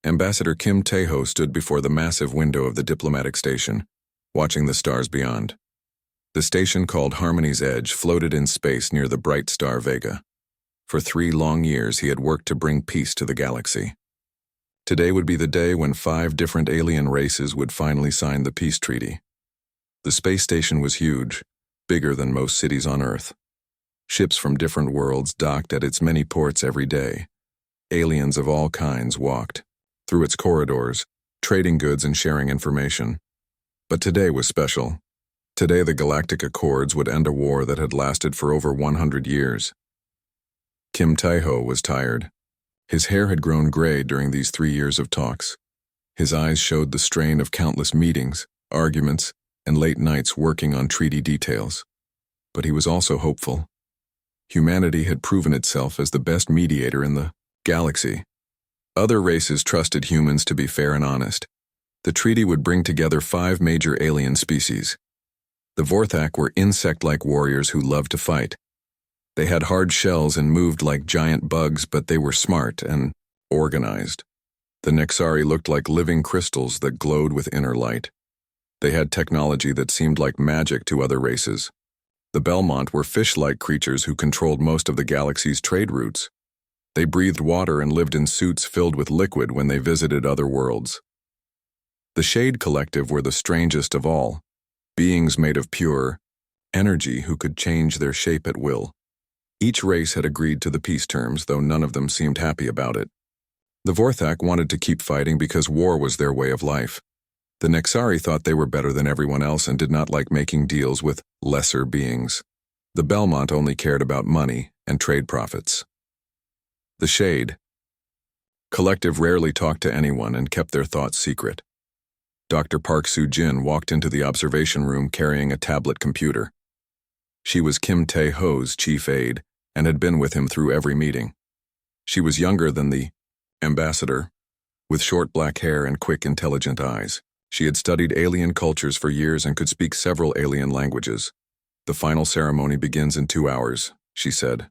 Ambassador Kim Tae-ho stood before the massive window of the diplomatic station, watching the stars beyond. The station called Harmony's Edge floated in space near the bright star Vega. For 3 long years he had worked to bring peace to the galaxy. Today would be the day when 5 different alien races would finally sign the peace treaty. The space station was huge, bigger than most cities on Earth. Ships from different worlds docked at its many ports every day. Aliens of all kinds walked through its corridors, trading goods and sharing information. But today was special. Today the Galactic Accords would end a war that had lasted for over 100 years. Kim Tae-ho was tired. His hair had grown gray during these 3 years of talks. His eyes showed the strain of countless meetings, arguments, and late nights working on treaty details. But he was also hopeful. Humanity had proven itself as the best mediator in the galaxy. Other races trusted humans to be fair and honest. The treaty would bring together 5 major alien species. The Vorthak were insect-like warriors who loved to fight. They had hard shells and moved like giant bugs, but they were smart and organized. The Nexari looked like living crystals that glowed with inner light. They had technology that seemed like magic to other races. The Belmont were fish-like creatures who controlled most of the galaxy's trade routes. They breathed water and lived in suits filled with liquid when they visited other worlds. The Shade Collective were the strangest of all, beings made of pure energy who could change their shape at will. Each race had agreed to the peace terms, though none of them seemed happy about it. The Vorthak wanted to keep fighting because war was their way of life. The Nexari thought they were better than everyone else and did not like making deals with lesser beings. The Belmont only cared about money and trade profits. The Shade Collective rarely talked to anyone and kept their thoughts secret. Dr. Park Soo-jin walked into the observation room carrying a tablet computer. She was Kim Tae-ho's chief aide and had been with him through every meeting. She was younger than the ambassador, with short black hair and quick, intelligent eyes. She had studied alien cultures for years and could speak several alien languages. The final ceremony begins in 2 hours, she said.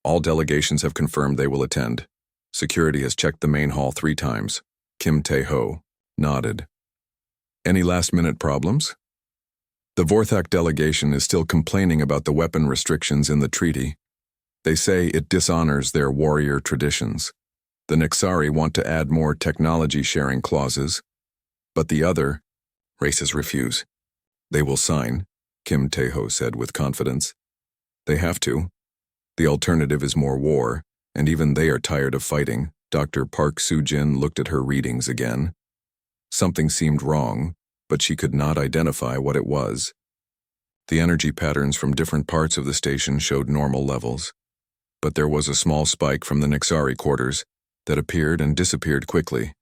All delegations have confirmed they will attend. Security has checked the main hall 3 times. Kim Tae-ho nodded. Any last-minute problems? The Vorthak delegation is still complaining about the weapon restrictions in the treaty. They say it dishonors their warrior traditions. The Nexari want to add more technology-sharing clauses, but the other races refuse. They will sign, Kim Tae-ho said with confidence. They have to. The alternative is more war, and even they are tired of fighting. Dr. Park Soo-jin looked at her readings again. Something seemed wrong, but she could not identify what it was. The energy patterns from different parts of the station showed normal levels, but there was a small spike from the Nexari quarters that appeared and disappeared quickly.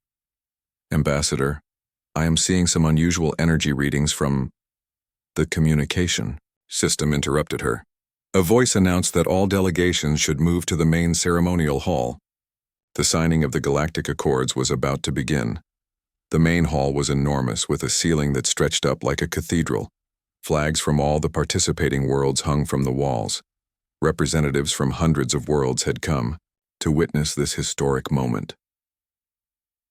Ambassador, I am seeing some unusual energy readings from the communication system interrupted her. A voice announced that all delegations should move to the main ceremonial hall. The signing of the Galactic Accords was about to begin. The main hall was enormous, with a ceiling that stretched up like a cathedral. Flags from all the participating worlds hung from the walls. Representatives from hundreds of worlds had come to witness this historic moment.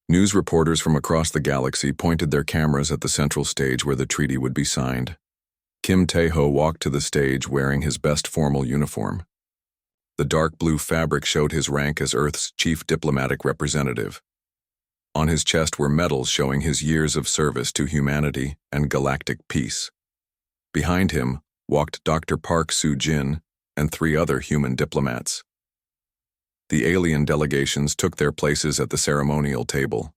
News reporters from across the galaxy pointed their cameras at the central stage where the treaty would be signed. Kim Tae-ho walked to the stage wearing his best formal uniform. The dark blue fabric showed his rank as Earth's chief diplomatic representative. On his chest were medals showing his years of service to humanity and galactic peace. Behind him walked Dr. Park Soo-jin and 3 other human diplomats. The alien delegations took their places at the ceremonial table.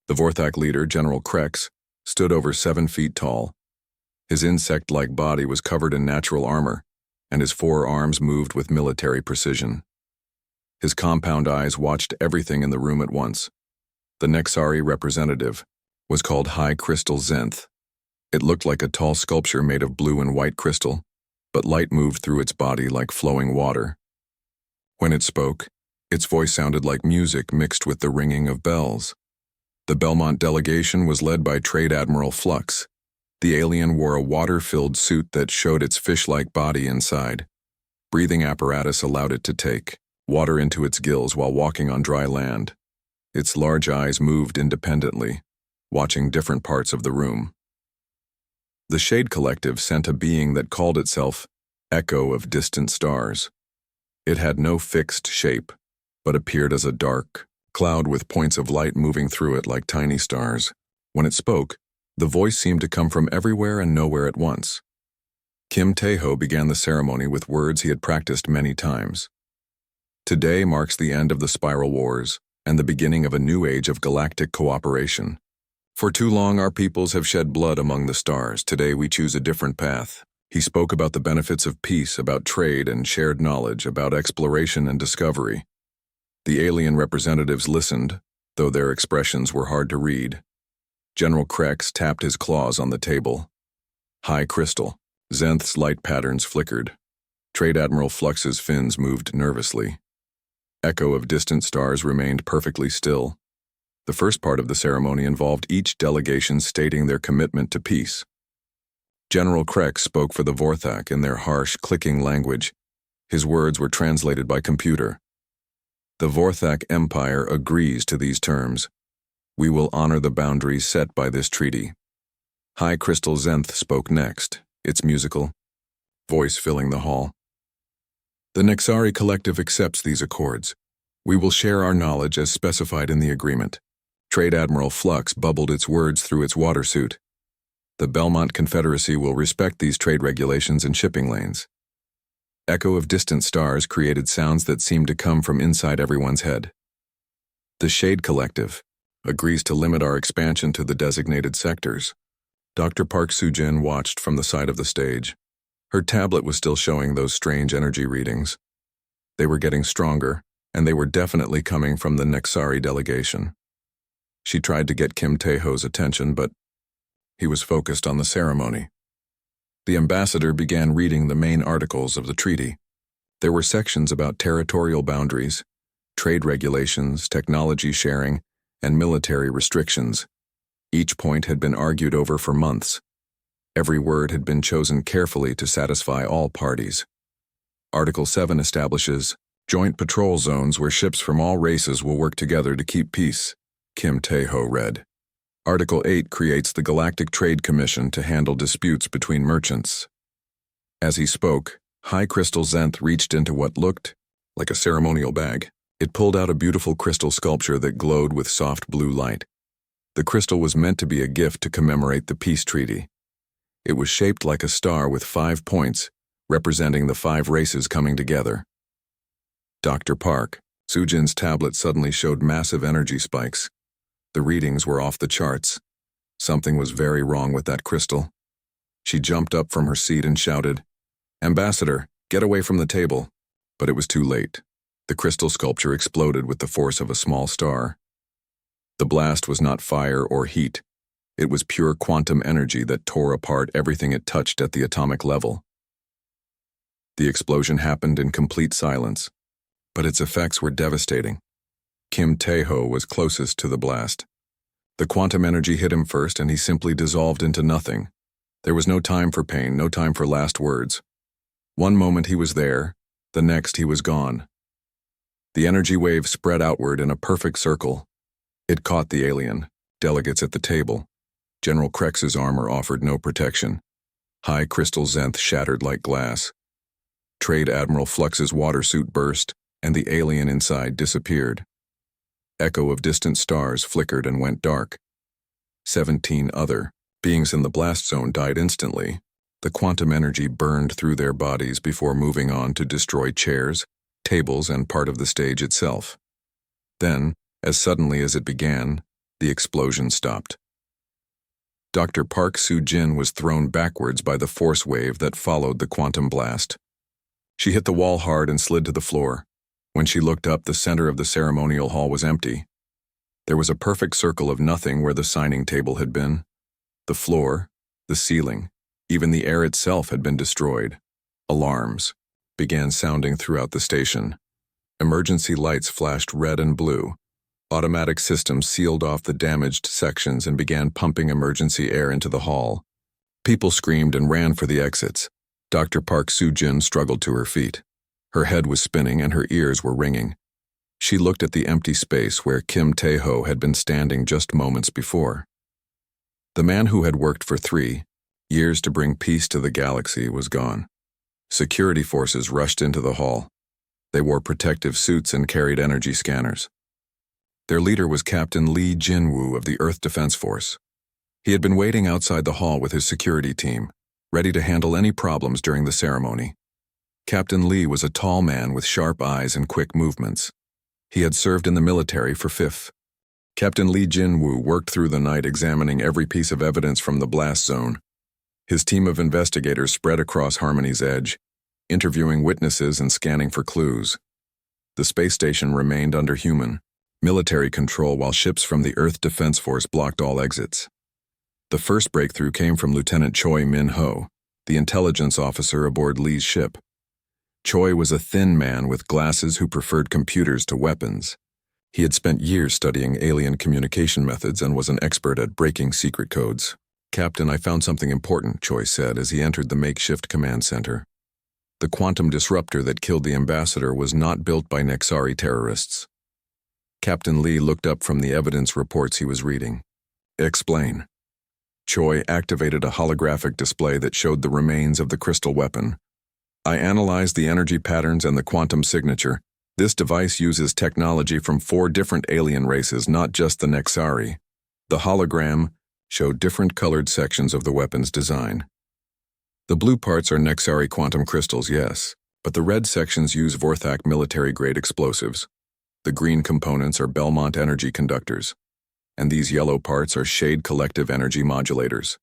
The Vorthak leader, General Krex, stood over 7 feet tall. His insect-like body was covered in natural armor, and his 4 arms moved with military precision. His compound eyes watched everything in the room at once. The Nexari representative was called High Crystal Zenth. It looked like a tall sculpture made of blue and white crystal, but light moved through its body like flowing water. When it spoke, its voice sounded like music mixed with the ringing of bells. The Belmont delegation was led by Trade Admiral Flux. The alien wore a water-filled suit that showed its fish-like body inside. Breathing apparatus allowed it to take water into its gills while walking on dry land. Its large eyes moved independently, watching different parts of the room. The Shade Collective sent a being that called itself Echo of Distant Stars. It had no fixed shape, but appeared as a dark cloud with points of light moving through it like tiny stars. When it spoke, the voice seemed to come from everywhere and nowhere at once. Kim Tae-ho began the ceremony with words he had practiced many times. Today marks the end of the Spiral Wars and the beginning of a new age of galactic cooperation. For too long our peoples have shed blood among the stars. Today we choose a different path. He spoke about the benefits of peace, about trade and shared knowledge, about exploration and discovery. The alien representatives listened, though their expressions were hard to read. General Krex tapped his claws on the table. High Crystal. Zenth's light patterns flickered. Trade Admiral Flux's fins moved nervously. Echo of Distant Stars remained perfectly still. The first part of the ceremony involved each delegation stating their commitment to peace. General Krex spoke for the Vorthak in their harsh, clicking language. His words were translated by computer. The Vorthak Empire agrees to these terms. We will honor the boundaries set by this treaty. High Crystal Zenth spoke next, its musical voice filling the hall. The Nexari Collective accepts these accords. We will share our knowledge as specified in the agreement. Trade Admiral Flux bubbled its words through its water suit. The Belmont Confederacy will respect these trade regulations and shipping lanes. Echo of Distant Stars created sounds that seemed to come from inside everyone's head. The Shade Collective agrees to limit our expansion to the designated sectors. Dr. Park Soo-jin watched from the side of the stage. Her tablet was still showing those strange energy readings. They were getting stronger, and they were definitely coming from the Nexari delegation. She tried to get Kim Tae-ho's attention, but he was focused on the ceremony. The ambassador began reading the main articles of the treaty. There were sections about territorial boundaries, trade regulations, technology sharing, and military restrictions. Each point had been argued over for months. Every word had been chosen carefully to satisfy all parties. Article 7 establishes joint patrol zones where ships from all races will work together to keep peace, Kim Tae-ho read. Article 8 creates the Galactic Trade Commission to handle disputes between merchants. As he spoke, High Crystal Zenth reached into what looked like a ceremonial bag. It pulled out a beautiful crystal sculpture that glowed with soft blue light. The crystal was meant to be a gift to commemorate the peace treaty. It was shaped like a star with 5 points, representing the 5 races coming together. Dr. Park, Soo-jin's tablet suddenly showed massive energy spikes. The readings were off the charts. Something was very wrong with that crystal. She jumped up from her seat and shouted, "Ambassador, get away from the table." But it was too late. The crystal sculpture exploded with the force of a small star. The blast was not fire or heat. It was pure quantum energy that tore apart everything it touched at the atomic level. The explosion happened in complete silence, but its effects were devastating. Kim Tae-ho was closest to the blast. The quantum energy hit him first, and he simply dissolved into nothing. There was no time for pain, no time for last words. One moment he was there, the next he was gone. The energy wave spread outward in a perfect circle. It caught the alien, delegates at the table. General Krex's armor offered no protection. High Crystal Zenth shattered like glass. Trade Admiral Flux's water suit burst, and the alien inside disappeared. Echo of Distant Stars flickered and went dark. 17 other beings in the blast zone died instantly. The quantum energy burned through their bodies before moving on to destroy chairs, tables, and part of the stage itself. Then, as suddenly as it began, the explosion stopped. Dr. Park Soo-jin was thrown backwards by the force wave that followed the quantum blast. She hit the wall hard and slid to the floor. When she looked up, the center of the ceremonial hall was empty. There was a perfect circle of nothing where the signing table had been. The floor, the ceiling, even the air itself had been destroyed. Alarms began sounding throughout the station. Emergency lights flashed red and blue. Automatic systems sealed off the damaged sections and began pumping emergency air into the hall. People screamed and ran for the exits. Dr. Park Soo-jin struggled to her feet. Her head was spinning and her ears were ringing. She looked at the empty space where Kim Tae-ho had been standing just moments before. The man who had worked for 3 years to bring peace to the galaxy was gone. Security forces rushed into the hall. They wore protective suits and carried energy scanners. Their leader was Captain Lee Jin-woo of the Earth Defense Force. He had been waiting outside the hall with his security team, ready to handle any problems during the ceremony. Captain Lee was a tall man with sharp eyes and quick movements. He had served in the military for 5th. Captain Lee Jin-woo worked through the night examining every piece of evidence from the blast zone. His team of investigators spread across Harmony's edge, interviewing witnesses and scanning for clues. The space station remained under human, military control while ships from the Earth Defense Force blocked all exits. The first breakthrough came from Lieutenant Choi Min-ho, the intelligence officer aboard Lee's ship. Choi was a thin man with glasses who preferred computers to weapons. He had spent years studying alien communication methods and was an expert at breaking secret codes. "Captain, I found something important," Choi said as he entered the makeshift command center. The quantum disruptor that killed the ambassador was not built by Nexari terrorists. Captain Lee looked up from the evidence reports he was reading. "Explain." Choi activated a holographic display that showed the remains of the crystal weapon. "I analyzed the energy patterns and the quantum signature. This device uses technology from 4 different alien races, not just the Nexari." The hologram showed different colored sections of the weapon's design. "The blue parts are Nexari quantum crystals, yes, but the red sections use Vorthak military-grade explosives. The green components are Belmont energy conductors, and these yellow parts are Shade collective energy modulators."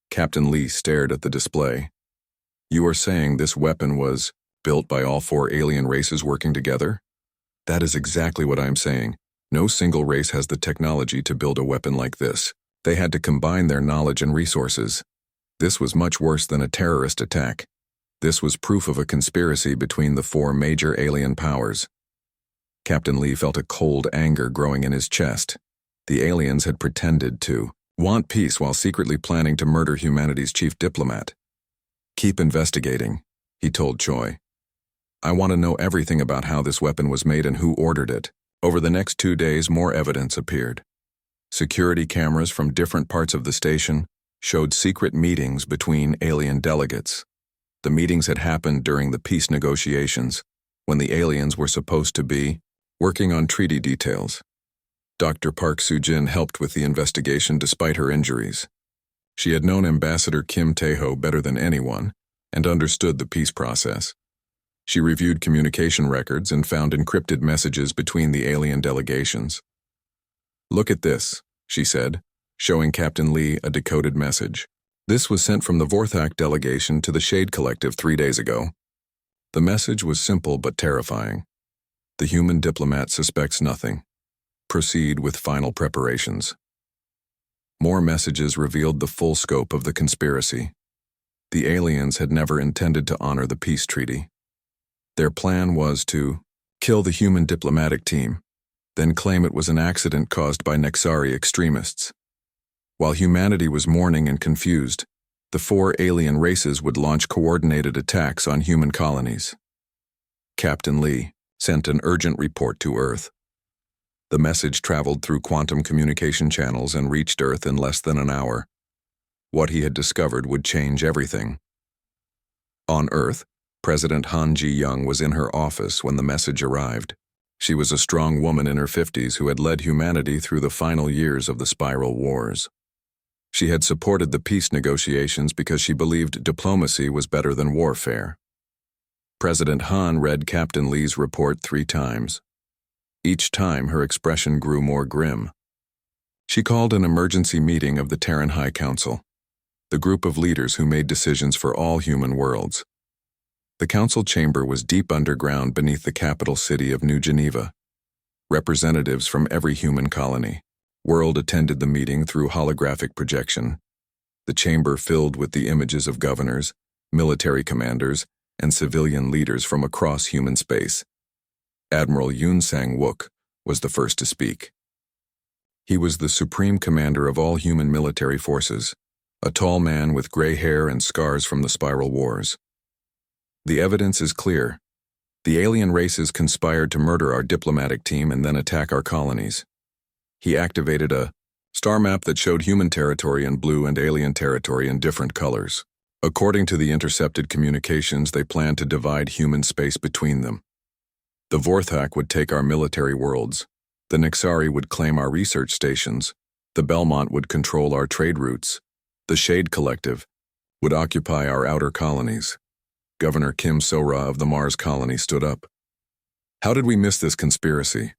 Captain Lee stared at the display. "You are saying this weapon was built by all 4 alien races working together?" "That is exactly what I am saying. No single race has the technology to build a weapon like this. They had to combine their knowledge and resources. This was much worse than a terrorist attack. This was proof of a conspiracy between the 4 major alien powers." Captain Lee felt a cold anger growing in his chest. The aliens had pretended to want peace while secretly planning to murder humanity's chief diplomat. "Keep investigating," he told Choi. "I want to know everything about how this weapon was made and who ordered it." Over the next 2 days, more evidence appeared. Security cameras from different parts of the station showed secret meetings between alien delegates. The meetings had happened during the peace negotiations, when the aliens were supposed to be working on treaty details. Dr. Park Soo-jin helped with the investigation despite her injuries. She had known Ambassador Kim Tae-ho better than anyone and understood the peace process. She reviewed communication records and found encrypted messages between the alien delegations. "Look at this," she said, showing Captain Lee a decoded message. "This was sent from the Vorthak delegation to the Shade Collective 3 days ago." The message was simple but terrifying. "The human diplomat suspects nothing. Proceed with final preparations." More messages revealed the full scope of the conspiracy. The aliens had never intended to honor the peace treaty. Their plan was to kill the human diplomatic team, then claim it was an accident caused by Nexari extremists. While humanity was mourning and confused, the 4 alien races would launch coordinated attacks on human colonies. Captain Lee sent an urgent report to Earth. The message traveled through quantum communication channels and reached Earth in less than an hour. What he had discovered would change everything. On Earth, President Han Ji-young was in her office when the message arrived. She was a strong woman in her 50s who had led humanity through the final years of the Spiral Wars. She had supported the peace negotiations because she believed diplomacy was better than warfare. President Han read Captain Lee's report 3 times. Each time, her expression grew more grim. She called an emergency meeting of the Terran High Council, the group of leaders who made decisions for all human worlds. The council chamber was deep underground beneath the capital city of New Geneva. Representatives from every human colony world attended the meeting through holographic projection. The chamber filled with the images of governors, military commanders, and civilian leaders from across human space. Admiral Yoon Sang-wook was the first to speak. He was the supreme commander of all human military forces, a tall man with gray hair and scars from the Spiral Wars. "The evidence is clear. The alien races conspired to murder our diplomatic team and then attack our colonies. He activated a star map that showed human territory in blue and alien territory in different colors. According to the intercepted communications, they planned to divide human space between them. The Vorthak would take our military worlds. The Nixari would claim our research stations. The Belmont would control our trade routes. The Shade Collective would occupy our outer colonies. Governor Kim Sora of the Mars colony stood up. How did we miss this conspiracy?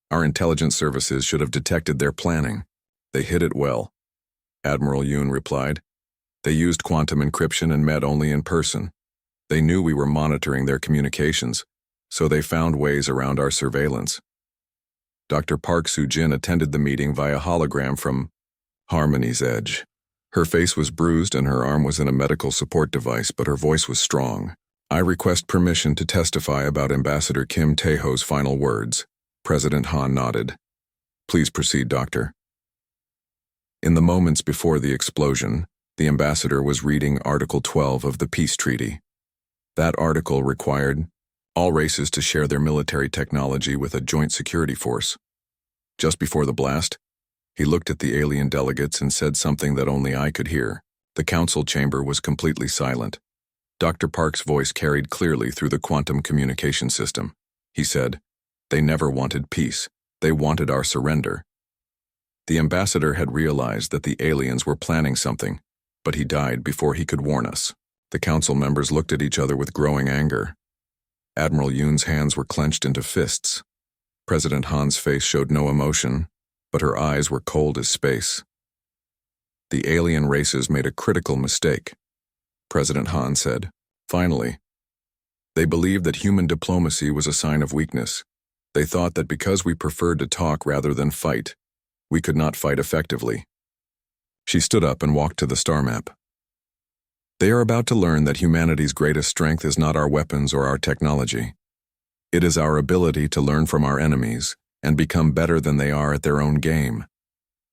Our intelligence services should have detected their planning. They hid it well. Admiral Yoon replied. They used quantum encryption and met only in person. They knew we were monitoring their communications, so they found ways around our surveillance. Dr. Park Soo-jin attended the meeting via hologram from Harmony's Edge. Her face was bruised and her arm was in a medical support device, but her voice was strong. I request permission to testify about Ambassador Kim Taeho's final words. President Han nodded. Please proceed, Doctor. In the moments before the explosion, the ambassador was reading Article 12 of the Peace Treaty. That article required all races to share their military technology with a joint security force. Just before the blast, he looked at the alien delegates and said something that only I could hear. The council chamber was completely silent. Dr. Park's voice carried clearly through the quantum communication system. He said, "They never wanted peace. They wanted our surrender." The ambassador had realized that the aliens were planning something, but he died before he could warn us. The council members looked at each other with growing anger. Admiral Yoon's hands were clenched into fists. President Han's face showed no emotion, but her eyes were cold as space. The alien races made a critical mistake, President Han said. Finally, they believed that human diplomacy was a sign of weakness. They thought that because we preferred to talk rather than fight, we could not fight effectively. She stood up and walked to the star map. They are about to learn that humanity's greatest strength is not our weapons or our technology. It is our ability to learn from our enemies and become better than they are at their own game.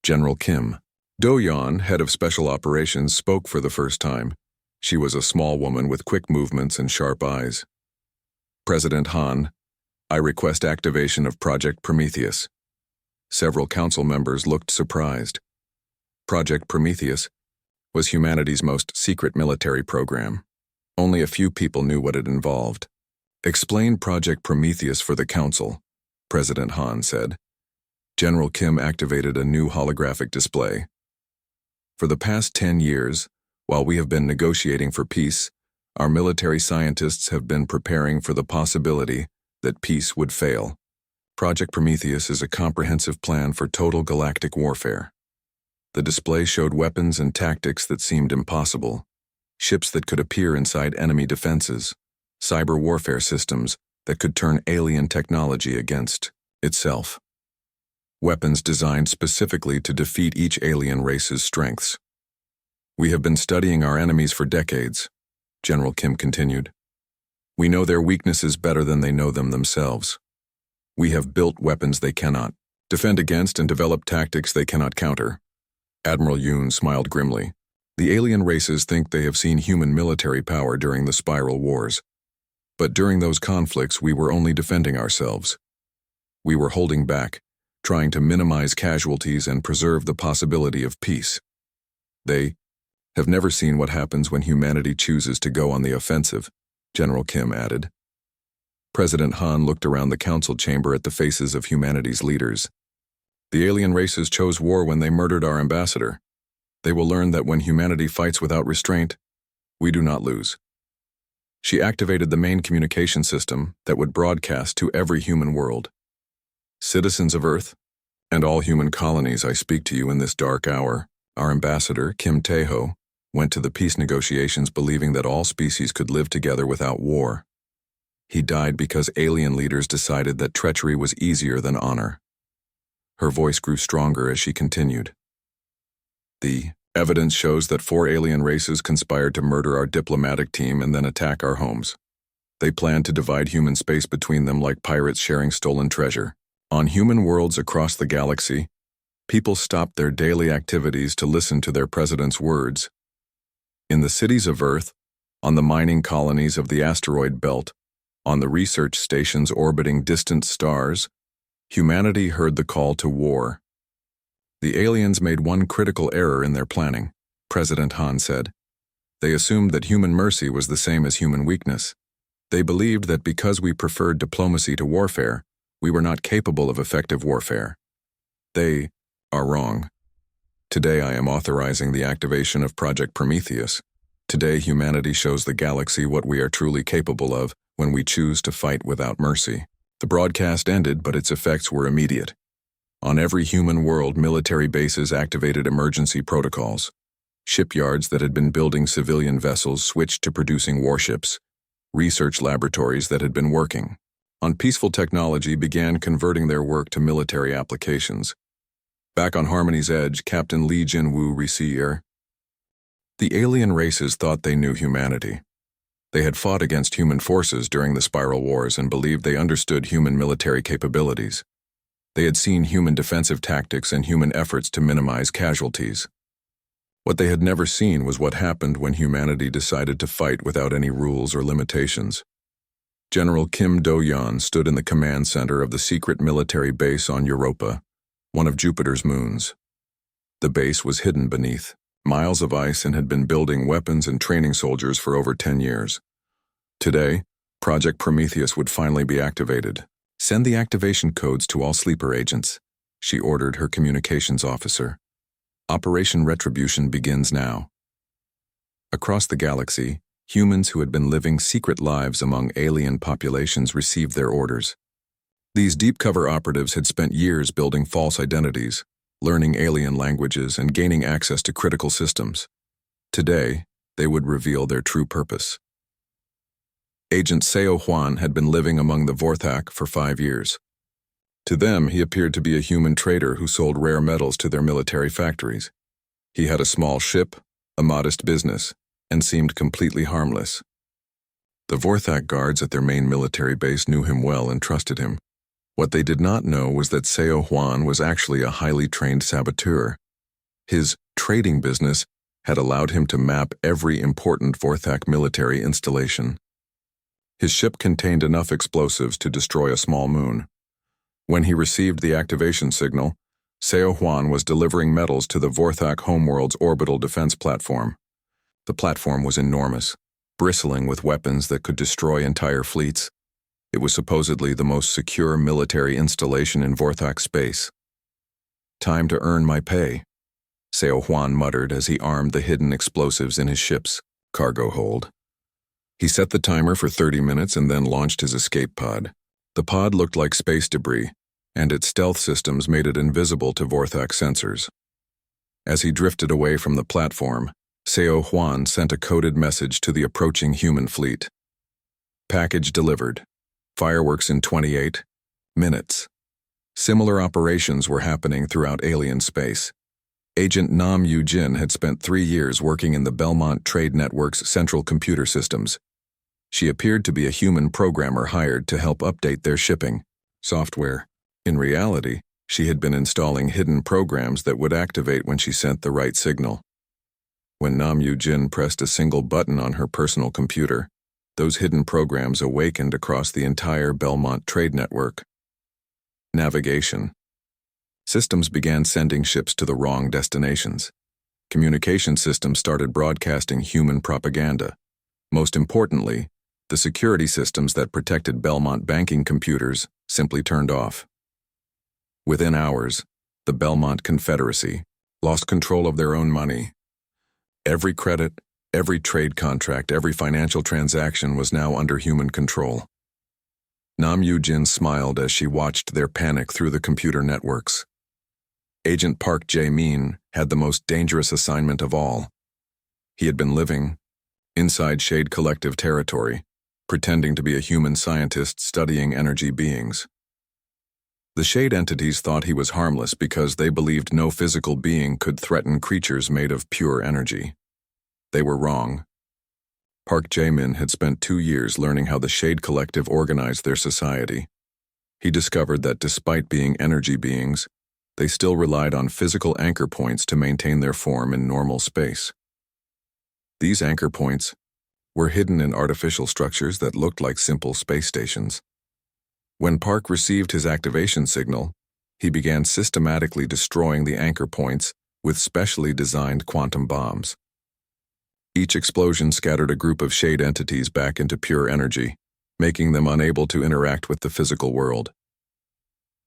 General Kim Do-yeon, head of special operations, spoke for the first time. She was a small woman with quick movements and sharp eyes. President Han, I request activation of Project Prometheus. Several council members looked surprised. Project Prometheus was humanity's most secret military program. Only a few people knew what it involved. Explain Project Prometheus for the council, President Han said. General Kim activated a new holographic display. For the past 10 years, while we have been negotiating for peace, our military scientists have been preparing for the possibility that peace would fail. Project Prometheus is a comprehensive plan for total galactic warfare. The display showed weapons and tactics that seemed impossible, ships that could appear inside enemy defenses, cyber warfare systems that could turn alien technology against itself. Weapons designed specifically to defeat each alien race's strengths. We have been studying our enemies for decades, General Kim continued. We know their weaknesses better than they know them themselves. We have built weapons they cannot defend against and developed tactics they cannot counter. Admiral Yoon smiled grimly. The alien races think they have seen human military power during the Spiral Wars. But during those conflicts, we were only defending ourselves. We were holding back, trying to minimize casualties and preserve the possibility of peace. They have never seen what happens when humanity chooses to go on the offensive, General Kim added. President Han looked around the council chamber at the faces of humanity's leaders. The alien races chose war when they murdered our ambassador. They will learn that when humanity fights without restraint, we do not lose. She activated the main communication system that would broadcast to every human world. Citizens of Earth, and all human colonies, I speak to you in this dark hour. Our ambassador, Kim Taeho, went to the peace negotiations believing that all species could live together without war. He died because alien leaders decided that treachery was easier than honor. Her voice grew stronger as she continued. The evidence shows that 4 alien races conspired to murder our diplomatic team and then attack our homes. They planned to divide human space between them like pirates sharing stolen treasure. On human worlds across the galaxy, people stopped their daily activities to listen to their president's words. In the cities of Earth, on the mining colonies of the asteroid belt, On the research stations orbiting distant stars, humanity heard the call to war. The aliens made one critical error in their planning, President Han said. They assumed that human mercy was the same as human weakness. They believed that because we preferred diplomacy to warfare, we were not capable of effective warfare. They are wrong. Today I am authorizing the activation of Project Prometheus. Today humanity shows the galaxy what we are truly capable of when we choose to fight without mercy. The broadcast ended, but its effects were immediate. On every human world, military bases activated emergency protocols. Shipyards that had been building civilian vessels switched to producing warships. Research laboratories that had been working on peaceful technology began converting their work to military applications. Back on Harmony's edge, Captain Li Jinwu received. The alien races thought they knew humanity. They had fought against human forces during the Spiral Wars and believed they understood human military capabilities. They had seen human defensive tactics and human efforts to minimize casualties. What they had never seen was what happened when humanity decided to fight without any rules or limitations. General Kim Do-yeon stood in the command center of the secret military base on Europa, one of Jupiter's moons. The base was hidden beneath miles of ice and had been building weapons and training soldiers for over 10 years. Today, Project Prometheus would finally be activated. Send the activation codes to all sleeper agents, she ordered her communications officer. Operation Retribution begins now. Across the galaxy, humans who had been living secret lives among alien populations received their orders. These deep-cover operatives had spent years building false identities, learning alien languages, and gaining access to critical systems. Today, they would reveal their true purpose. Agent Seo Huan had been living among the Vorthak for 5 years. To them, he appeared to be a human trader who sold rare metals to their military factories. He had a small ship, a modest business, and seemed completely harmless. The Vorthak guards at their main military base knew him well and trusted him. What they did not know was that Seo Huan was actually a highly trained saboteur. His trading business had allowed him to map every important Vorthak military installation. His ship contained enough explosives to destroy a small moon. When he received the activation signal, Seo Huan was delivering metals to the Vorthak homeworld's orbital defense platform. The platform was enormous, bristling with weapons that could destroy entire fleets. It was supposedly the most secure military installation in Vorthak space. Time to earn my pay, Seo Huan muttered as he armed the hidden explosives in his ship's cargo hold. He set the timer for 30 minutes and then launched his escape pod. The pod looked like space debris, and its stealth systems made it invisible to Vorthak sensors. As he drifted away from the platform, Seo Huan sent a coded message to the approaching human fleet. Package delivered. Fireworks in 28 minutes. Similar operations were happening throughout alien space. Agent Nam Yu-jin had spent 3 years working in the Belmont Trade Network's central computer systems. She appeared to be a human programmer hired to help update their shipping software. In reality, she had been installing hidden programs that would activate when she sent the right signal. When Nam Yu-jin pressed a single button on her personal computer, those hidden programs awakened across the entire Belmont Trade Network. Navigation. Systems began sending ships to the wrong destinations. Communication systems started broadcasting human propaganda. Most importantly, the security systems that protected Belmont banking computers simply turned off. Within hours, the Belmont Confederacy lost control of their own money. Every credit, every trade contract, every financial transaction was now under human control. Nam Yu-jin smiled as she watched their panic through the computer networks. Agent Park Jae-min had the most dangerous assignment of all. He had been living inside Shade Collective territory, pretending to be a human scientist studying energy beings. The Shade entities thought he was harmless because they believed no physical being could threaten creatures made of pure energy. They were wrong. Park Jae-min had spent 2 years learning how the Shade Collective organized their society. He discovered that despite being energy beings, they still relied on physical anchor points to maintain their form in normal space. These anchor points were hidden in artificial structures that looked like simple space stations. When Park received his activation signal, he began systematically destroying the anchor points with specially designed quantum bombs. Each explosion scattered a group of shade entities back into pure energy, making them unable to interact with the physical world.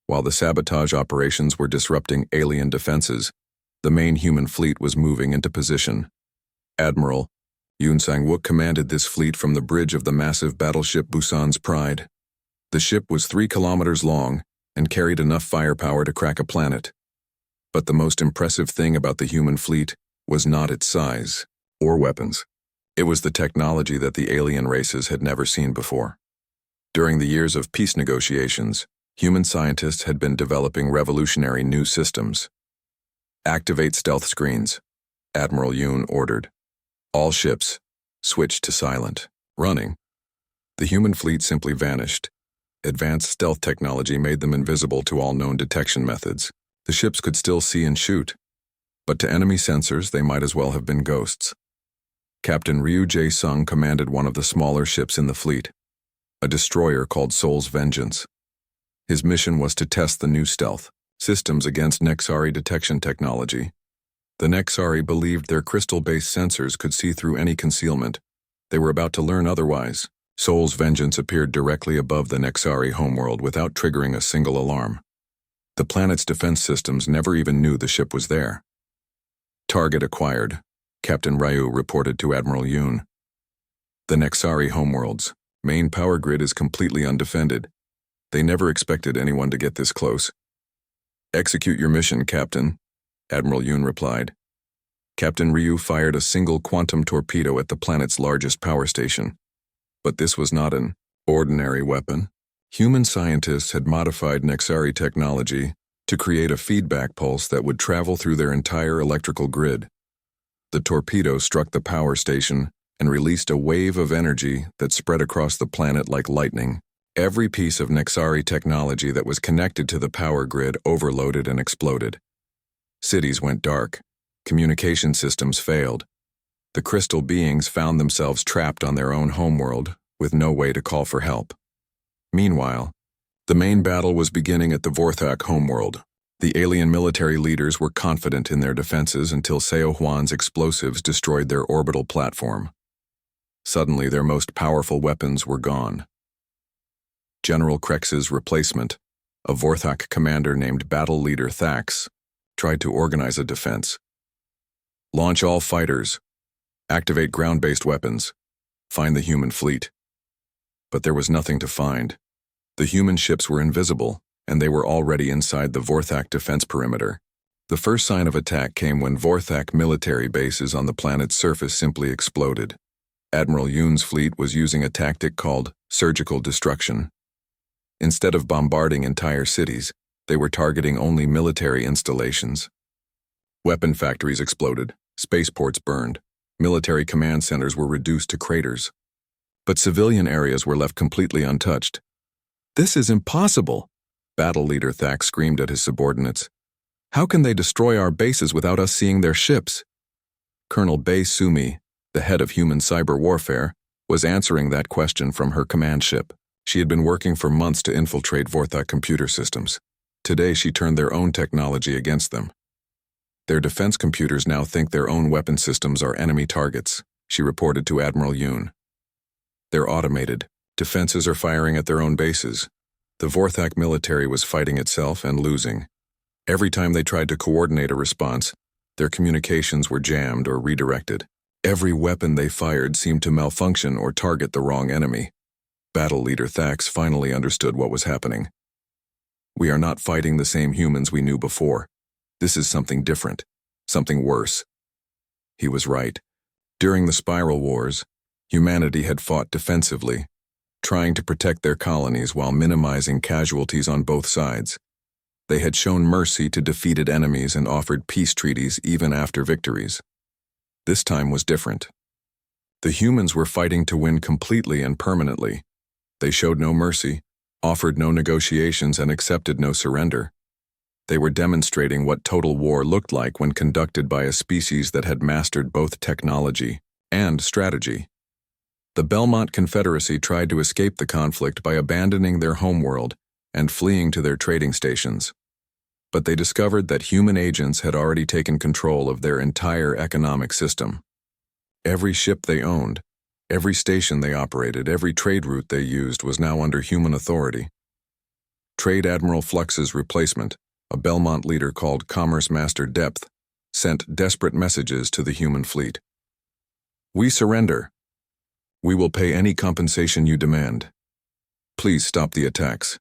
While the sabotage operations were disrupting alien defenses, the main human fleet was moving into position. Admiral Yoon Sang-wook commanded this fleet from the bridge of the massive battleship Busan's Pride. The ship was 3 kilometers long and carried enough firepower to crack a planet. But the most impressive thing about the human fleet was not its size or weapons. It was the technology that the alien races had never seen before. During the years of peace negotiations, human scientists had been developing revolutionary new systems. "Activate stealth screens," Admiral Yoon ordered. All ships switched to silent running. The human fleet simply vanished. Advanced stealth technology made them invisible to all known detection methods. The ships could still see and shoot, but to enemy sensors they might as well have been ghosts. Captain Ryu Jae-sung commanded one of the smaller ships in the fleet, a destroyer called Soul's Vengeance. His mission was to test the new stealth systems against Nexari detection technology. The Nexari believed their crystal-based sensors could see through any concealment. They were about to learn otherwise. Soul's Vengeance appeared directly above the Nexari homeworld without triggering a single alarm. The planet's defense systems never even knew the ship was there. "Target acquired," Captain Ryu reported to Admiral Yoon. "The Nexari homeworld's main power grid is completely undefended. They never expected anyone to get this close." "Execute your mission, Captain," Admiral Yoon replied. Captain Ryu fired a single quantum torpedo at the planet's largest power station. But this was not an ordinary weapon. Human scientists had modified Nexari technology to create a feedback pulse that would travel through their entire electrical grid. The torpedo struck the power station and released a wave of energy that spread across the planet like lightning. Every piece of Nexari technology that was connected to the power grid overloaded and exploded. Cities went dark. Communication systems failed. The crystal beings found themselves trapped on their own homeworld with no way to call for help. Meanwhile, the main battle was beginning at the Vorthak homeworld. The alien military leaders were confident in their defenses until Seo Hwan's explosives destroyed their orbital platform. Suddenly, their most powerful weapons were gone. General Krex's replacement, a Vorthak commander named Battle Leader Thax, tried to organize a defense. "Launch all fighters. Activate ground-based weapons. Find the human fleet." But there was nothing to find. The human ships were invisible, and they were already inside the Vorthak defense perimeter. The first sign of attack came when Vorthak military bases on the planet's surface simply exploded. Admiral Yoon's fleet was using a tactic called surgical destruction. Instead of bombarding entire cities, they were targeting only military installations. Weapon factories exploded, spaceports burned, military command centers were reduced to craters. But civilian areas were left completely untouched. "This is impossible," Battle Leader Thax screamed at his subordinates. "How can they destroy our bases without us seeing their ships?" Colonel Bae Sumi, the head of human cyber warfare, was answering that question from her command ship. She had been working for months to infiltrate Vorthak computer systems. Today she turned their own technology against them. "Their defense computers now think their own weapon systems are enemy targets," she reported to Admiral Yoon. "They're automated. Defenses are firing at their own bases. The Vorthak military was fighting itself and losing. Every time they tried to coordinate a response, their communications were jammed or redirected. Every weapon they fired seemed to malfunction or target the wrong enemy." Battle Leader Thax finally understood what was happening. "We are not fighting the same humans we knew before. This is something different, something worse." He was right. During the Spiral Wars, humanity had fought defensively, trying to protect their colonies while minimizing casualties on both sides. They had shown mercy to defeated enemies and offered peace treaties even after victories. This time was different. The humans were fighting to win completely and permanently. They showed no mercy, offered no negotiations, and accepted no surrender. They were demonstrating what total war looked like when conducted by a species that had mastered both technology and strategy. The Belmont Confederacy tried to escape the conflict by abandoning their homeworld and fleeing to their trading stations. But they discovered that human agents had already taken control of their entire economic system. Every ship they owned, every station they operated, every trade route they used was now under human authority. Trade Admiral Flux's replacement, a Belmont leader called Commerce Master Depth, sent desperate messages to the human fleet. "We surrender. We will pay any compensation you demand. Please stop the attacks."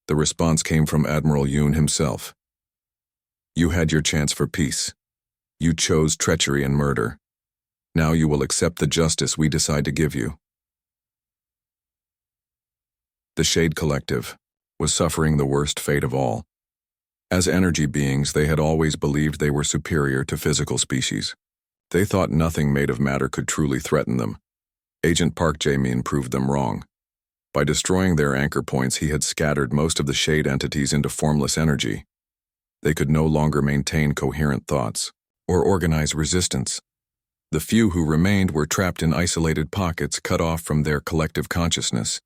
The response came from Admiral Yoon himself. "You had your chance for peace. You chose treachery and murder. Now you will accept the justice we decide to give you." The Shade Collective was suffering the worst fate of all. As energy beings, they had always believed they were superior to physical species. They thought nothing made of matter could truly threaten them. Agent Park Jae-min proved them wrong. By destroying their anchor points, he had scattered most of the Shade entities into formless energy. They could no longer maintain coherent thoughts or organize resistance. The few who remained were trapped in isolated pockets cut off from their collective consciousness.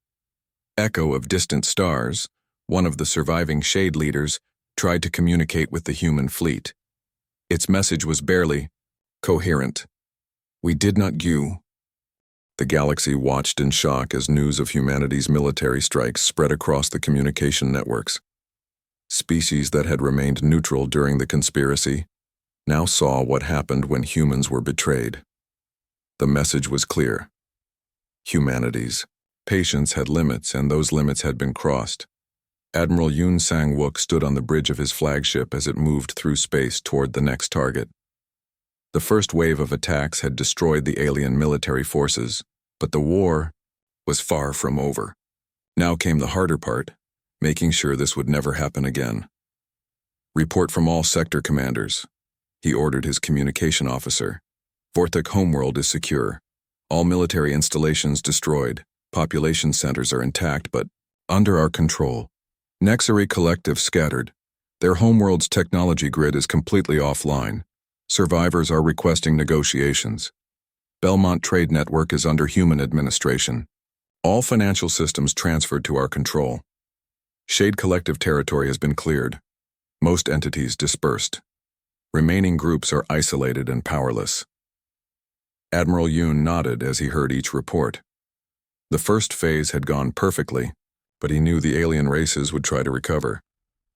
Echo of Distant Stars, one of the surviving Shade leaders, tried to communicate with the human fleet. Its message was barely coherent. "We did not you." The galaxy watched in shock as news of humanity's military strikes spread across the communication networks. Species that had remained neutral during the conspiracy now saw what happened when humans were betrayed. The message was clear. Humanity's patience had limits, and those limits had been crossed. Admiral Yoon Sang-wook stood on the bridge of his flagship as it moved through space toward the next target. The first wave of attacks had destroyed the alien military forces, but the war was far from over. Now came the harder part, making sure this would never happen again. "Report from all sector commanders," he ordered his communication officer. "Vortic homeworld is secure. All military installations destroyed. Population centers are intact, but under our control. Nexary Collective scattered. Their homeworld's technology grid is completely offline. Survivors are requesting negotiations. Belmont Trade Network is under human administration. All financial systems transferred to our control. Shade Collective territory has been cleared. Most entities dispersed. Remaining groups are isolated and powerless." Admiral Yoon nodded as he heard each report. The first phase had gone perfectly, but he knew the alien races would try to recover.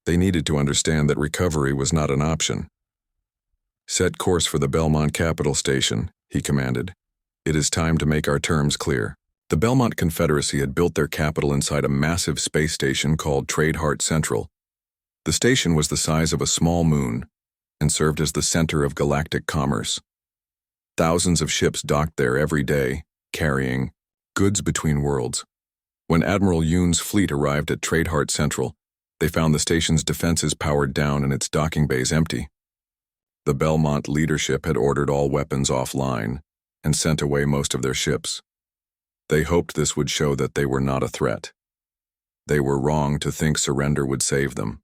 They needed to understand that recovery was not an option. "Set course for the Belmont Capital Station," he commanded. "It is time to make our terms clear." The Belmont Confederacy had built their capital inside a massive space station called Tradeheart Central. The station was the size of a small moon and served as the center of galactic commerce. Thousands of ships docked there every day, carrying goods between worlds. When Admiral Yoon's fleet arrived at Tradeheart Central, they found the station's defenses powered down and its docking bays empty. The Belmont leadership had ordered all weapons offline and sent away most of their ships. They hoped this would show that they were not a threat. They were wrong to think surrender would save them.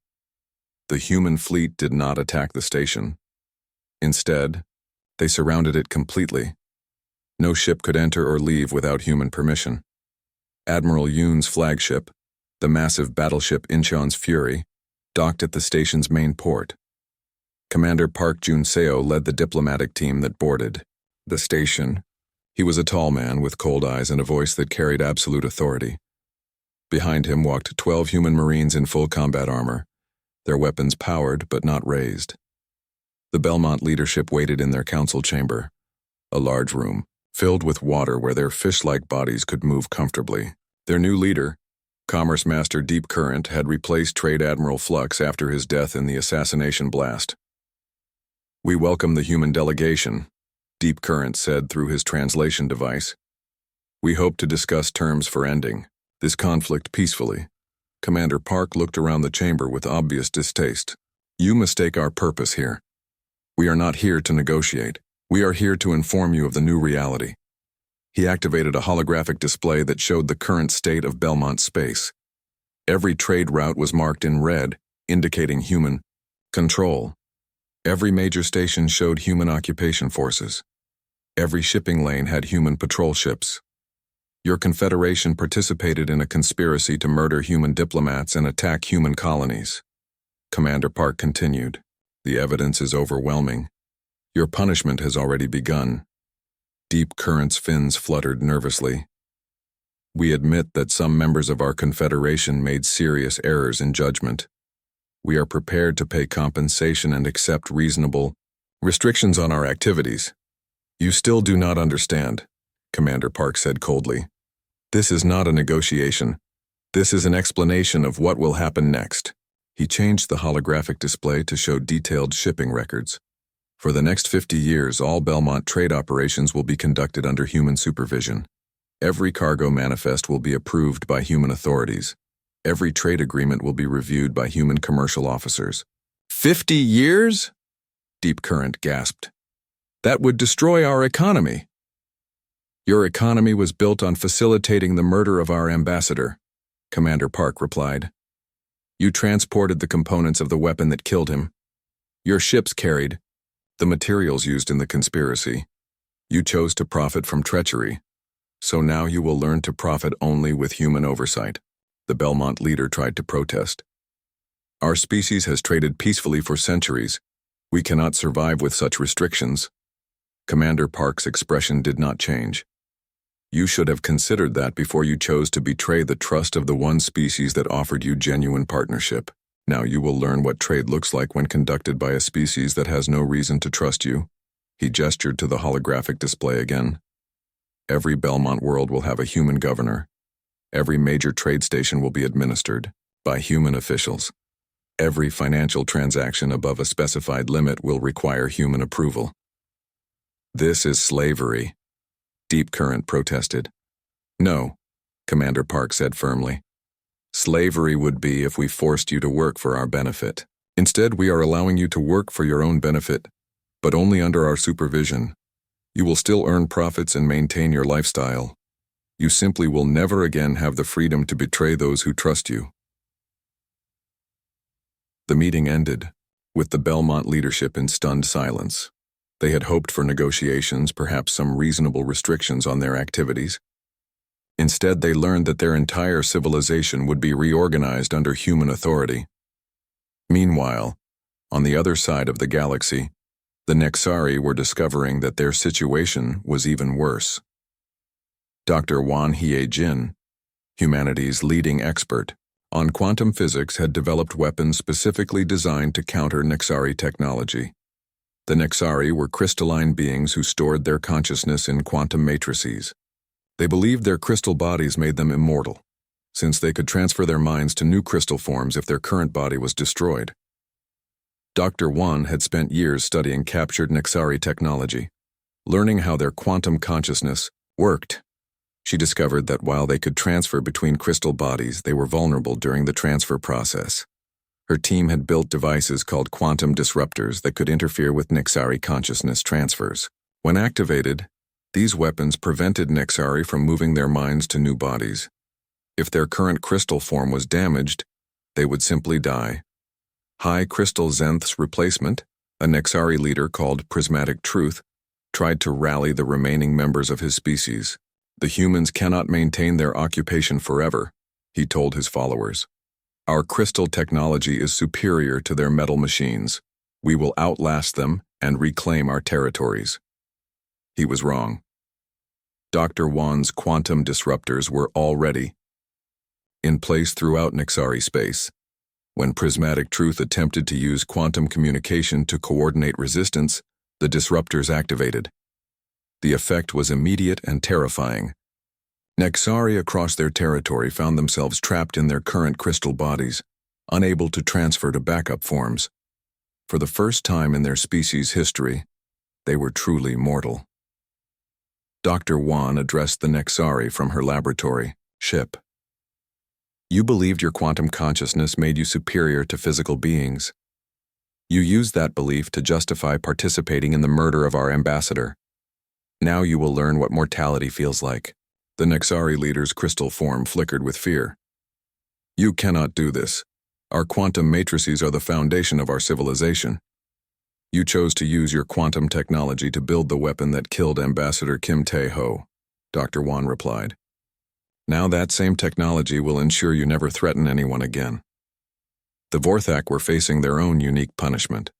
The human fleet did not attack the station. Instead, they surrounded it completely. No ship could enter or leave without human permission. Admiral Yoon's flagship, the massive battleship Incheon's Fury, docked at the station's main port. Commander Park Jun-seo led the diplomatic team that boarded the station. He was a tall man with cold eyes and a voice that carried absolute authority. Behind him walked 12 human Marines in full combat armor, their weapons powered but not raised. The Belmont leadership waited in their council chamber, a large room filled with water where their fish-like bodies could move comfortably. Their new leader, Commerce Master Deep Current, had replaced Trade Admiral Flux after his death in the assassination blast. "We welcome the human delegation," Deep Current said through his translation device. "We hope to discuss terms for ending this conflict peacefully." Commander Park looked around the chamber with obvious distaste. "You mistake our purpose here. We are not here to negotiate. We are here to inform you of the new reality." He activated a holographic display that showed the current state of Belmont space. Every trade route was marked in red, indicating human control. Every major station showed human occupation forces. Every shipping lane had human patrol ships. Your confederation participated in a conspiracy to murder human diplomats and attack human colonies. Commander Park continued. The evidence is overwhelming. Your punishment has already begun. Deep Current's fins fluttered nervously. We admit that some members of our confederation made serious errors in judgment. We are prepared to pay compensation and accept reasonable restrictions on our activities. You still do not understand, Commander Park said coldly. This is not a negotiation. This is an explanation of what will happen next. He changed the holographic display to show detailed shipping records. For the next 50 years, all Belmont trade operations will be conducted under human supervision. Every cargo manifest will be approved by human authorities. Every trade agreement will be reviewed by human commercial officers. 50 years? Deep Current gasped. That would destroy our economy. Your economy was built on facilitating the murder of our ambassador, Commander Park replied. You transported the components of the weapon that killed him. Your ships carried the materials used in the conspiracy. You chose to profit from treachery. So now you will learn to profit only with human oversight. The Belmont leader tried to protest. Our species has traded peacefully for centuries. We cannot survive with such restrictions. Commander Park's expression did not change. You should have considered that before you chose to betray the trust of the one species that offered you genuine partnership. Now you will learn what trade looks like when conducted by a species that has no reason to trust you. He gestured to the holographic display again. Every Belmont world will have a human governor. Every major trade station will be administered by human officials. Every financial transaction above a specified limit will require human approval. This is slavery, Deep Current protested. No, Commander Park said firmly. Slavery would be if we forced you to work for our benefit. Instead, we are allowing you to work for your own benefit, but only under our supervision. You will still earn profits and maintain your lifestyle. You simply will never again have the freedom to betray those who trust you. The meeting ended, with the Belmont leadership in stunned silence. They had hoped for negotiations, perhaps some reasonable restrictions on their activities. Instead, they learned that their entire civilization would be reorganized under human authority. Meanwhile, on the other side of the galaxy, the Nexari were discovering that their situation was even worse. Dr. Wan Hye-jin, humanity's leading expert on quantum physics, had developed weapons specifically designed to counter Nexari technology. The Nexari were crystalline beings who stored their consciousness in quantum matrices. They believed their crystal bodies made them immortal, since they could transfer their minds to new crystal forms if their current body was destroyed. Dr. Wan had spent years studying captured Nexari technology, learning how their quantum consciousness worked. She discovered that while they could transfer between crystal bodies, they were vulnerable during the transfer process. Her team had built devices called quantum disruptors that could interfere with Nexari consciousness transfers. When activated, these weapons prevented Nexari from moving their minds to new bodies. If their current crystal form was damaged, they would simply die. High Crystal Zenth's replacement, a Nexari leader called Prismatic Truth, tried to rally the remaining members of his species. The humans cannot maintain their occupation forever, he told his followers. Our crystal technology is superior to their metal machines. We will outlast them and reclaim our territories. He was wrong. Dr. Wan's quantum disruptors were already in place throughout Nexari space. When Prismatic Truth attempted to use quantum communication to coordinate resistance, the disruptors activated. The effect was immediate and terrifying. Nexari across their territory found themselves trapped in their current crystal bodies, unable to transfer to backup forms. For the first time in their species' history, they were truly mortal. Dr. Wan addressed the Nexari from her laboratory ship. You believed your quantum consciousness made you superior to physical beings. You used that belief to justify participating in the murder of our ambassador. Now you will learn what mortality feels like. The Nexari leader's crystal form flickered with fear. You cannot do this. Our quantum matrices are the foundation of our civilization. You chose to use your quantum technology to build the weapon that killed Ambassador Kim Tae-ho, Dr. Wan replied. Now that same technology will ensure you never threaten anyone again. The Vorthak were facing their own unique punishment.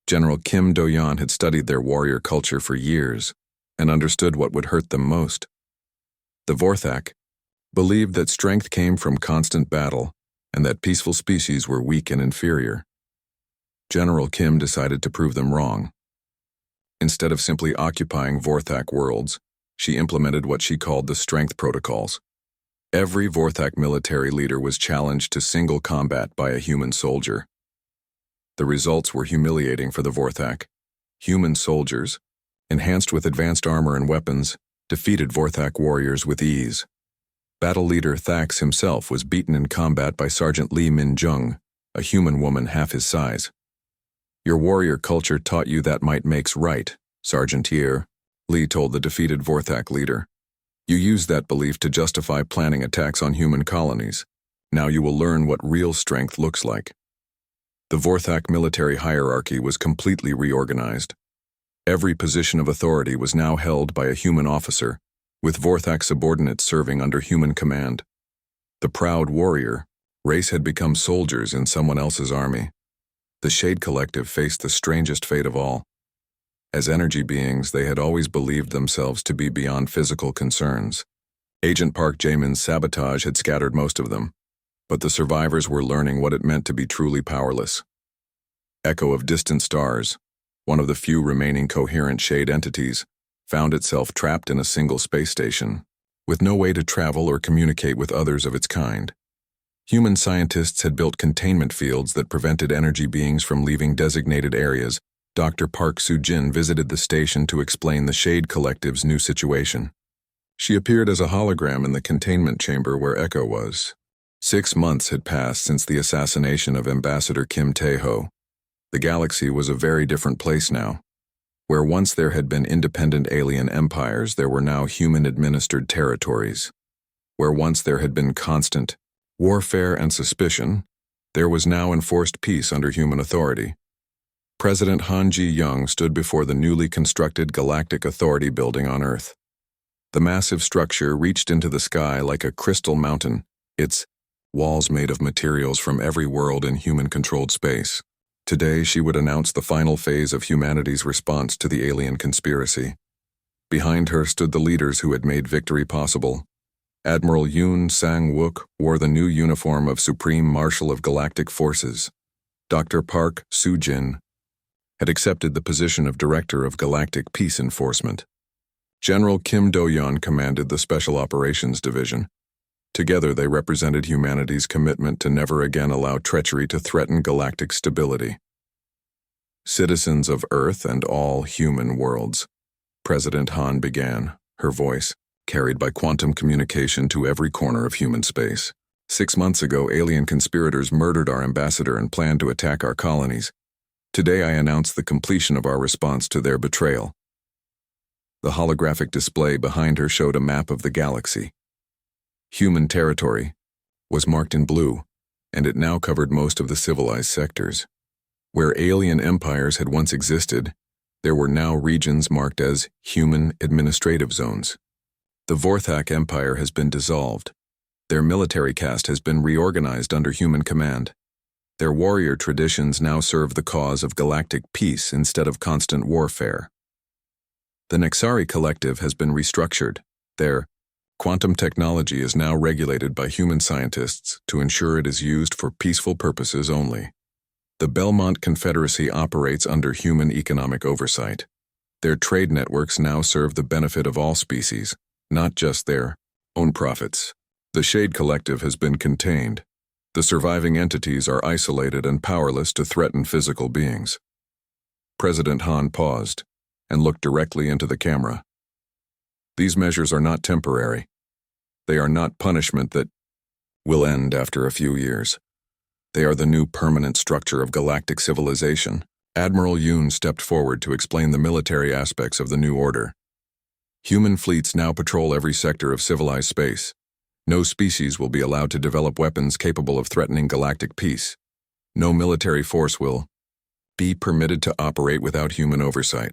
General Kim Do-yeon had studied their warrior culture for years and understood what would hurt them most. The Vorthak believed that strength came from constant battle and that peaceful species were weak and inferior. General Kim decided to prove them wrong. Instead of simply occupying Vorthak worlds, she implemented what she called the strength protocols. Every Vorthak military leader was challenged to single combat by a human soldier. The results were humiliating for the Vorthak. Human soldiers, enhanced with advanced armor and weapons, defeated Vorthak warriors with ease. Battle leader Thax himself was beaten in combat by Sergeant Lee Min-jung, a human woman half his size. Your warrior culture taught you that might makes right, Sergeant Year, Lee told the defeated Vorthak leader. You used that belief to justify planning attacks on human colonies. Now you will learn what real strength looks like. The Vorthak military hierarchy was completely reorganized. Every position of authority was now held by a human officer, with Vorthak subordinates serving under human command. The proud warrior race had become soldiers in someone else's army. The Shade Collective faced the strangest fate of all. As energy beings, they had always believed themselves to be beyond physical concerns. Agent Park Jaemin's sabotage had scattered most of them, but the survivors were learning what it meant to be truly powerless. Echo of Distant Stars, one of the few remaining coherent Shade entities, found itself trapped in a single space station, with no way to travel or communicate with others of its kind. Human scientists had built containment fields that prevented energy beings from leaving designated areas. Dr. Park Soo-jin visited the station to explain the Shade Collective's new situation. She appeared as a hologram in the containment chamber where Echo was. 6 months had passed since the assassination of Ambassador Kim Tae-ho. The galaxy was a very different place now. Where once there had been independent alien empires, there were now human-administered territories. Where once there had been constant warfare and suspicion, there was now enforced peace under human authority. President Han Ji-young stood before the newly constructed Galactic Authority building on Earth. The massive structure reached into the sky like a crystal mountain, its walls made of materials from every world in human-controlled space. Today, she would announce the final phase of humanity's response to the alien conspiracy. Behind her stood the leaders who had made victory possible. Admiral Yoon Sang-wook wore the new uniform of Supreme Marshal of Galactic Forces. Dr. Park Soo-jin had accepted the position of Director of Galactic Peace Enforcement. General Kim Do-yeon commanded the Special Operations Division. Together they represented humanity's commitment to never again allow treachery to threaten galactic stability. Citizens of Earth and all human worlds, President Han began, her voice carried by quantum communication to every corner of human space. 6 months ago, alien conspirators murdered our ambassador and planned to attack our colonies. Today I announce the completion of our response to their betrayal. The holographic display behind her showed a map of the galaxy. Human territory was marked in blue, and it now covered most of the civilized sectors. Where alien empires had once existed, there were now regions marked as human administrative zones. The Vorthak Empire has been dissolved. Their military caste has been reorganized under human command. Their warrior traditions now serve the cause of galactic peace instead of constant warfare. The Nexari Collective has been restructured. Their quantum technology is now regulated by human scientists to ensure it is used for peaceful purposes only. The Belmont Confederacy operates under human economic oversight. Their trade networks now serve the benefit of all species, not just their own profits. The Shade Collective has been contained. The surviving entities are isolated and powerless to threaten physical beings. President Han paused and looked directly into the camera. These measures are not temporary. They are not punishment that will end after a few years. They are the new permanent structure of galactic civilization. Admiral Yoon stepped forward to explain the military aspects of the new order. Human fleets now patrol every sector of civilized space. No species will be allowed to develop weapons capable of threatening galactic peace. No military force will be permitted to operate without human oversight.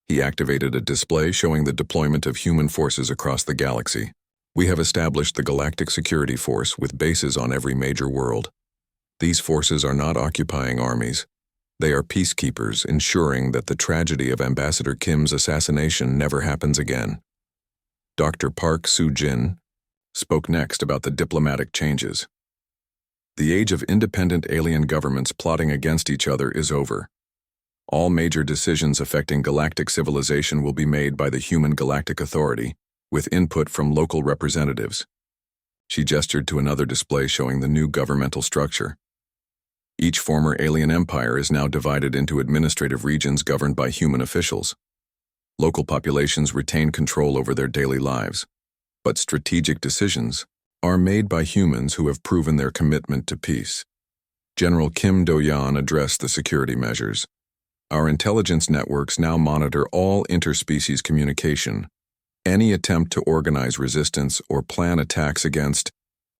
He activated a display showing the deployment of human forces across the galaxy. We have established the Galactic Security Force with bases on every major world. These forces are not occupying armies. They are peacekeepers, ensuring that the tragedy of Ambassador Kim's assassination never happens again. Dr. Park Soo-jin spoke next about the diplomatic changes. The age of independent alien governments plotting against each other is over. All major decisions affecting galactic civilization will be made by the Human Galactic Authority, with input from local representatives. She gestured to another display showing the new governmental structure. Each former alien empire is now divided into administrative regions governed by human officials. Local populations retain control over their daily lives, but strategic decisions are made by humans who have proven their commitment to peace. General Kim Do-yeon addressed the security measures. Our intelligence networks now monitor all interspecies communication. Any attempt to organize resistance or plan attacks against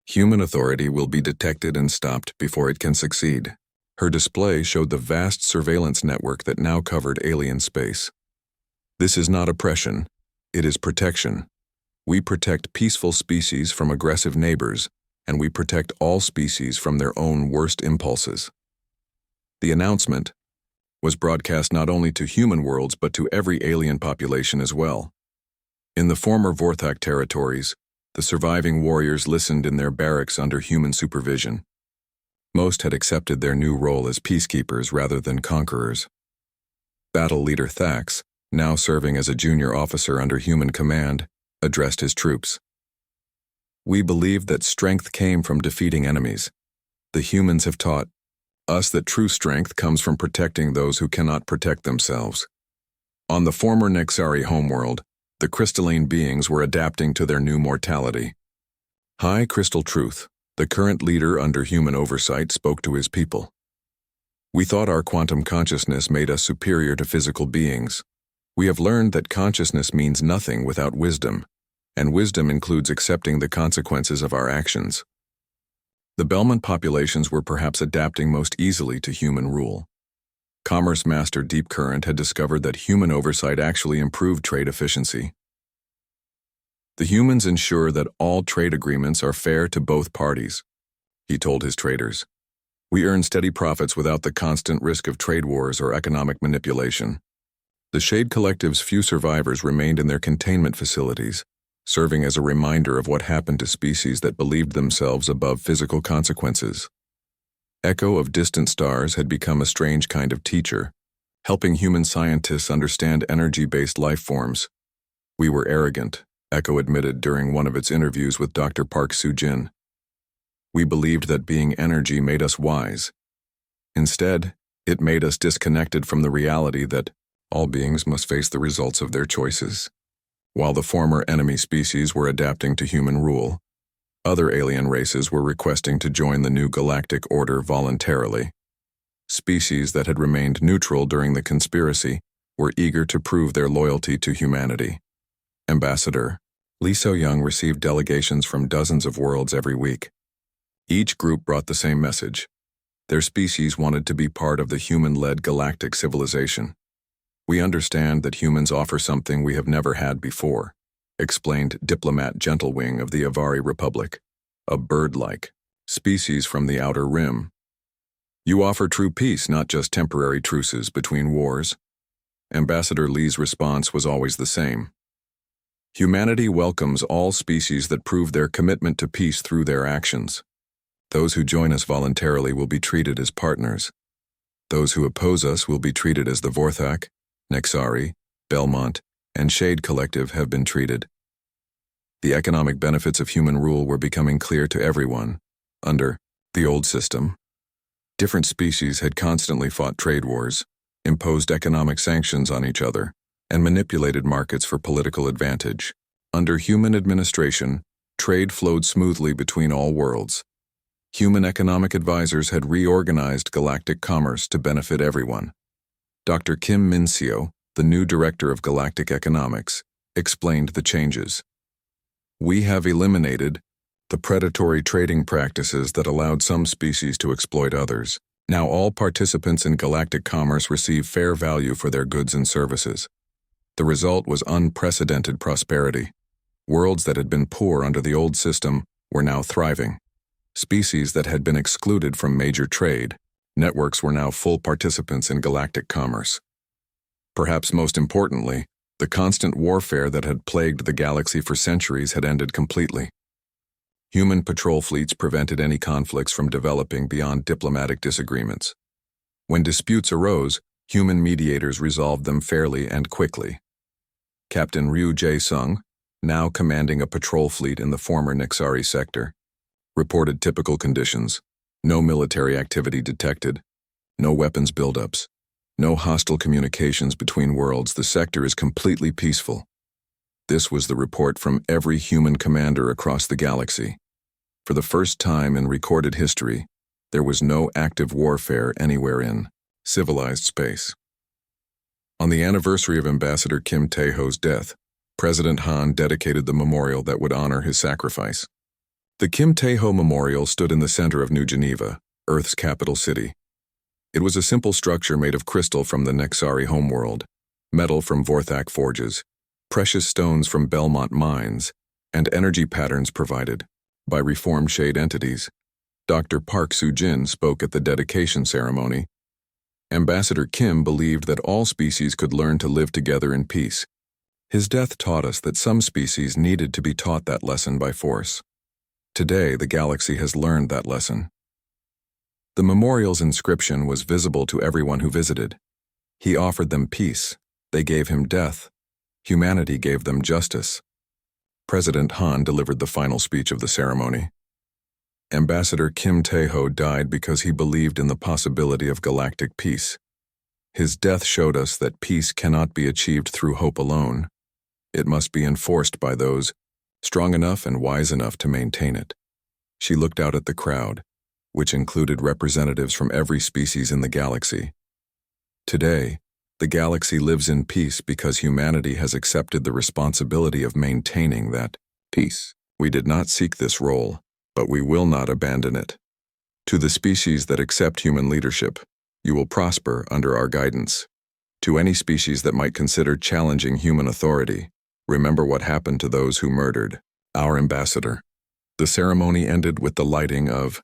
human authority will be detected and stopped before it can succeed. Her display showed the vast surveillance network that now covered alien space. This is not oppression, it is protection. We protect peaceful species from aggressive neighbors, and we protect all species from their own worst impulses. The announcement was broadcast not only to human worlds but to every alien population as well. In the former Vorthak territories, the surviving warriors listened in their barracks under human supervision. Most had accepted their new role as peacekeepers rather than conquerors. Battle leader Thax, now serving as a junior officer under human command, addressed his troops. We believed that strength came from defeating enemies. The humans have taught us that true strength comes from protecting those who cannot protect themselves. On the former Nexari homeworld, the crystalline beings were adapting to their new mortality. High Crystal Truth, the current leader under human oversight, spoke to his people. We thought our quantum consciousness made us superior to physical beings. We have learned that consciousness means nothing without wisdom, and wisdom includes accepting the consequences of our actions. The Belmont populations were perhaps adapting most easily to human rule. Commerce Master Deep Current had discovered that human oversight actually improved trade efficiency. The humans ensure that all trade agreements are fair to both parties, he told his traders. We earn steady profits without the constant risk of trade wars or economic manipulation. The Shade Collective's few survivors remained in their containment facilities, serving as a reminder of what happened to species that believed themselves above physical consequences. Echo of Distant Stars had become a strange kind of teacher, helping human scientists understand energy-based life forms. We were arrogant, Echo admitted during one of its interviews with Dr. Park Soo-jin. We believed that being energy made us wise. Instead, it made us disconnected from the reality that all beings must face the results of their choices. While the former enemy species were adapting to human rule, other alien races were requesting to join the new galactic order voluntarily. Species that had remained neutral during the conspiracy were eager to prove their loyalty to humanity. Ambassador Lee So-young received delegations from dozens of worlds every week. Each group brought the same message. Their species wanted to be part of the human-led galactic civilization. We understand that humans offer something we have never had before, explained Diplomat Gentlewing of the Avari Republic, a bird-like species from the Outer Rim. You offer true peace, not just temporary truces between wars. Ambassador Lee's response was always the same. Humanity welcomes all species that prove their commitment to peace through their actions. Those who join us voluntarily will be treated as partners. Those who oppose us will be treated as the Vorthak, Nexari, Belmont, and Shade Collective have been treated. The economic benefits of human rule were becoming clear to everyone. Under the old system, different species had constantly fought trade wars, imposed economic sanctions on each other, and manipulated markets for political advantage. Under human administration, trade flowed smoothly between all worlds. Human economic advisors had reorganized galactic commerce to benefit everyone. Dr. Kim Min-seo, the new director of galactic economics, explained the changes. We have eliminated the predatory trading practices that allowed some species to exploit others. Now all participants in galactic commerce receive fair value for their goods and services. The result was unprecedented prosperity. Worlds that had been poor under the old system were now thriving. Species that had been excluded from major trade networks were now full participants in galactic commerce. Perhaps most importantly, the constant warfare that had plagued the galaxy for centuries had ended completely. Human patrol fleets prevented any conflicts from developing beyond diplomatic disagreements. When disputes arose, human mediators resolved them fairly and quickly. Captain Ryu Jae-sung, now commanding a patrol fleet in the former Nixari sector, reported typical conditions: no military activity detected, no weapons buildups, no hostile communications between worlds. The sector is completely peaceful. This was the report from every human commander across the galaxy. For the first time in recorded history, there was no active warfare anywhere in civilized space. On the anniversary of Ambassador Kim Tae-ho's death, President Han dedicated the memorial that would honor his sacrifice. The Kim Tae-ho Memorial stood in the center of New Geneva, Earth's capital city. It was a simple structure made of crystal from the Nexari homeworld, metal from Vorthak forges, precious stones from Belmont mines, and energy patterns provided by reformed shade entities. Dr. Park Soo-jin spoke at the dedication ceremony. Ambassador Kim believed that all species could learn to live together in peace. His death taught us that some species needed to be taught that lesson by force. Today, the galaxy has learned that lesson. The memorial's inscription was visible to everyone who visited. He offered them peace. They gave him death. Humanity gave them justice. President Han delivered the final speech of the ceremony. Ambassador Kim Tae-ho died because he believed in the possibility of galactic peace. His death showed us that peace cannot be achieved through hope alone. It must be enforced by those strong enough and wise enough to maintain it. She looked out at the crowd, which included representatives from every species in the galaxy. Today, the galaxy lives in peace because humanity has accepted the responsibility of maintaining that peace. We did not seek this role, but we will not abandon it. To the species that accept human leadership, you will prosper under our guidance. To any species that might consider challenging human authority, remember what happened to those who murdered our ambassador. The ceremony ended with the lighting of